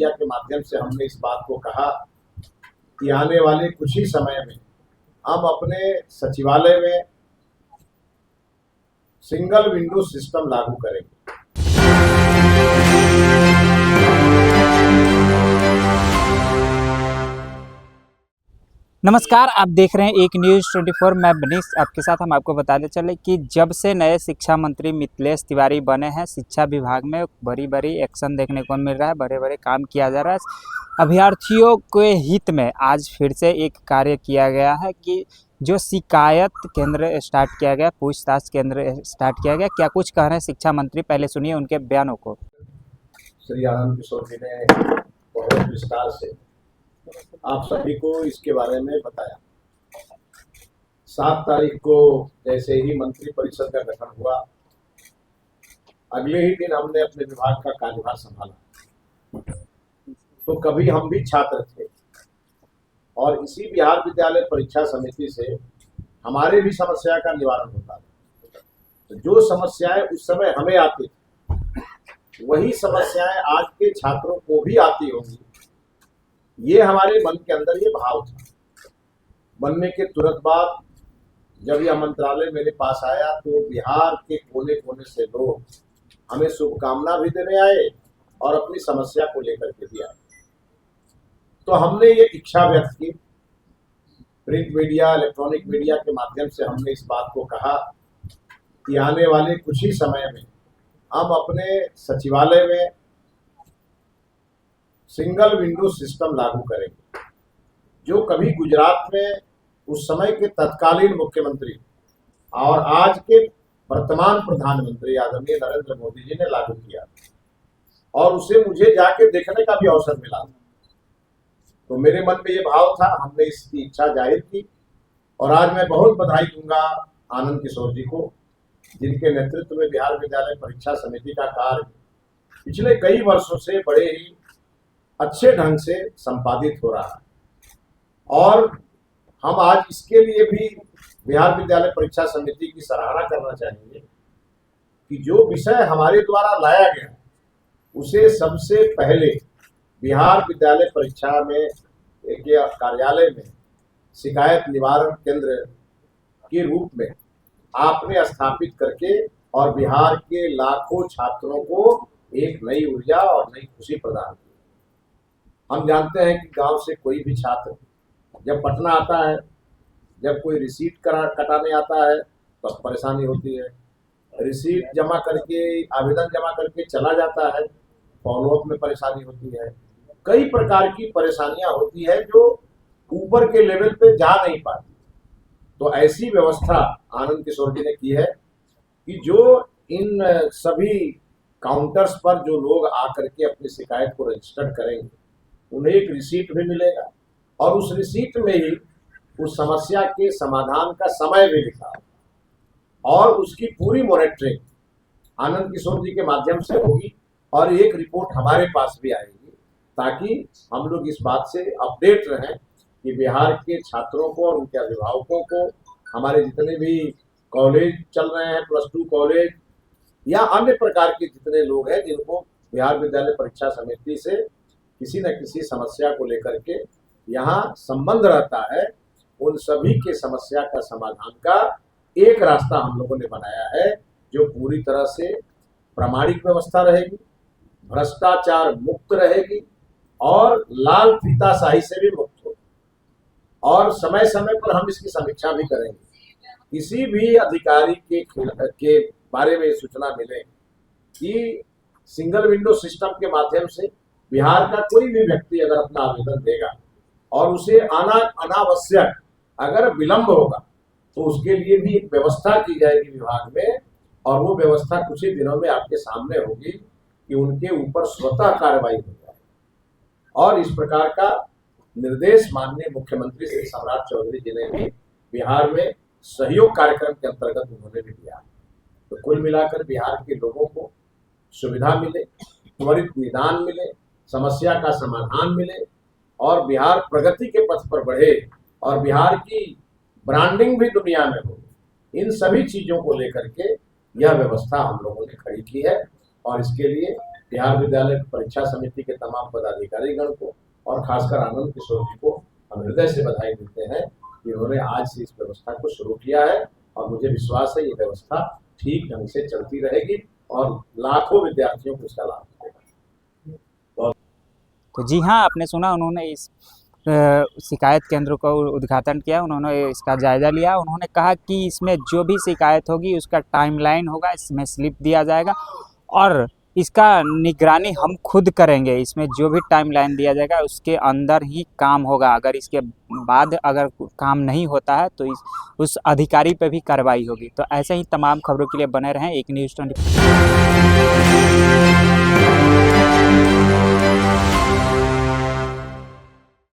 Media के माध्यम से हमने इस बात को कहा कि आने वाले कुछ ही समय में हम अपने सचिवालय में सिंगल विंडो सिस्टम लागू करेंगे। नमस्कार, आप देख रहे हैं एक न्यूज़ 24। मैं बनीश आपके साथ। हम आपको बताते चले कि जब से नए शिक्षा मंत्री मिथिलेश तिवारी बने हैं, शिक्षा विभाग में बड़ी एक्शन देखने को मिल रहा है, बड़े काम किया जा रहा है। अभ्यर्थियों के हित में आज फिर से एक कार्य किया गया है कि जो शिकायत केंद्र स्टार्ट किया गया, पूछताछ केंद्र स्टार्ट किया गया। क्या कुछ कह रहे हैं शिक्षा मंत्री, पहले सुनिए उनके बयानों को। श्री आनंद किशोर जी ने बहुत विस्तार से आप सभी को इसके बारे में बताया। 7 तारीख को जैसे ही मंत्री परिषद का गठन हुआ, अगले ही दिन हमने अपने विभाग का कार्यभार संभाला। तो कभी हम भी छात्र थे और इसी बिहार विद्यालय परीक्षा समिति से हमारे भी समस्या का निवारण होता था। तो जो समस्याएं उस समय हमें आती थी, वही समस्याएं आज के छात्रों को भी आती होंगी। ये हमारे मन के अंदर ये भाव था। बनने के तुरंत बाद जब यह मंत्रालय मेरे पास आया तो बिहार के कोने कोने से लोग हमें शुभकामना भी देने आए और अपनी समस्या को लेकर के भी आए। तो हमने ये इच्छा व्यक्त की, प्रिंट मीडिया, इलेक्ट्रॉनिक मीडिया के माध्यम से हमने इस बात को कहा कि आने वाले कुछ ही समय में हम अपने सचिवालय में सिंगल विंडो सिस्टम लागू करेंगे, जो कभी गुजरात में उस समय के तत्कालीन मुख्यमंत्री और आज के वर्तमान प्रधानमंत्री आदरणीय नरेंद्र मोदी जी ने लागू किया और उसे मुझे जाके देखने का भी अवसर मिला। तो मेरे मन में ये भाव था, हमने इसकी इच्छा जाहिर की और आज मैं बहुत बधाई दूंगा आनंद किशोर जी को, जिनके नेतृत्व में बिहार विद्यालय परीक्षा समिति का कार्य पिछले कई वर्षों से बड़े ही अच्छे ढंग से संपादित हो रहा है। और हम आज इसके लिए भी बिहार विद्यालय परीक्षा समिति की सराहना करना चाहेंगे कि जो विषय हमारे द्वारा लाया गया उसे सबसे पहले बिहार विद्यालय परीक्षा में के कार्यालय में शिकायत निवारण केंद्र के रूप में आपने स्थापित करके और बिहार के लाखों छात्रों को एक नई ऊर्जा और नई खुशी प्रदान की। हम जानते हैं कि गांव से कोई भी छात्र जब पटना आता है, जब कोई रिसीट कटाने आता है तो परेशानी होती है। रिसीट जमा करके, आवेदन जमा करके चला जाता है, फॉलोअप में परेशानी होती है। कई प्रकार की परेशानियां होती है जो ऊपर के लेवल पे जा नहीं पाती। तो ऐसी व्यवस्था आनंद किशोर जी ने की है कि जो इन सभी काउंटर्स पर जो लोग आकर के अपनी शिकायत को रजिस्टर करेंगे, उन्हें एक रिसीट भी मिलेगा और उस रिसीट में ही उस समस्या के समाधान का समय भी लिखा और उसकी पूरी मॉनिटरिंग आनंद किशोर जी के माध्यम से होगी और एक रिपोर्ट हमारे पास भी आएगी, ताकि हम लोग इस बात से अपडेट रहें कि बिहार के छात्रों को और उनके अभिभावकों को, हमारे जितने भी कॉलेज चल रहे हैं, +2 कॉलेज या अन्य प्रकार के जितने लोग हैं जिनको बिहार विद्यालय परीक्षा समिति से किसी न किसी समस्या को लेकर के यहाँ संबंध रहता है, उन सभी के समस्या का समाधान का एक रास्ता हम लोगों ने बनाया है, जो पूरी तरह से प्रामाणिक व्यवस्था रहेगी, भ्रष्टाचार मुक्त रहेगी और लाल फीताशाही से भी मुक्त होगी। और समय समय पर हम इसकी समीक्षा भी करेंगे। किसी भी अधिकारी के बारे में सूचना मिले कि सिंगल विंडो सिस्टम के माध्यम से बिहार का कोई भी व्यक्ति अगर अपना आवेदन देगा और उसे अनावश्यक अगर विलंब होगा तो उसके लिए भी एक व्यवस्था की जाएगी विभाग में, और वो व्यवस्था कुछ ही दिनों में आपके सामने होगी कि उनके ऊपर स्वतः कार्रवाई हो जाए। और इस प्रकार का निर्देश माननीय मुख्यमंत्री श्री सम्राट चौधरी जी ने भी बिहार में सहयोग कार्यक्रम के अंतर्गत उन्होंने भी दिया। तो कुल मिलाकर बिहार के लोगों को सुविधा मिले, त्वरित निदान मिले, समस्या का समाधान मिले और बिहार प्रगति के पथ पर बढ़े और बिहार की ब्रांडिंग भी दुनिया में हो। इन सभी चीजों को लेकर के यह व्यवस्था हम लोगों ने खड़ी की है और इसके लिए बिहार विद्यालय परीक्षा समिति के तमाम पदाधिकारीगण को और खासकर आनंद किशोर जी को हम हृदय से बधाई देते हैं कि उन्होंने आज से इस व्यवस्था को शुरू किया है और मुझे विश्वास है ये व्यवस्था ठीक ढंग से चलती रहेगी और लाखों विद्यार्थियों को इसका लाभ मिलेगा। तो जी हाँ, आपने सुना, उन्होंने इस शिकायत केंद्र का उद्घाटन किया, उन्होंने इसका जायजा लिया। उन्होंने कहा कि इसमें जो भी शिकायत होगी उसका टाइमलाइन होगा, इसमें स्लिप दिया जाएगा और इसका निगरानी हम खुद करेंगे। इसमें जो भी टाइमलाइन दिया जाएगा उसके अंदर ही काम होगा। अगर इसके बाद अगर काम नहीं होता है तो उस अधिकारी पे भी कार्रवाई होगी। तो ऐसे ही तमाम खबरों के लिए बने रहें एक न्यूज़ 24।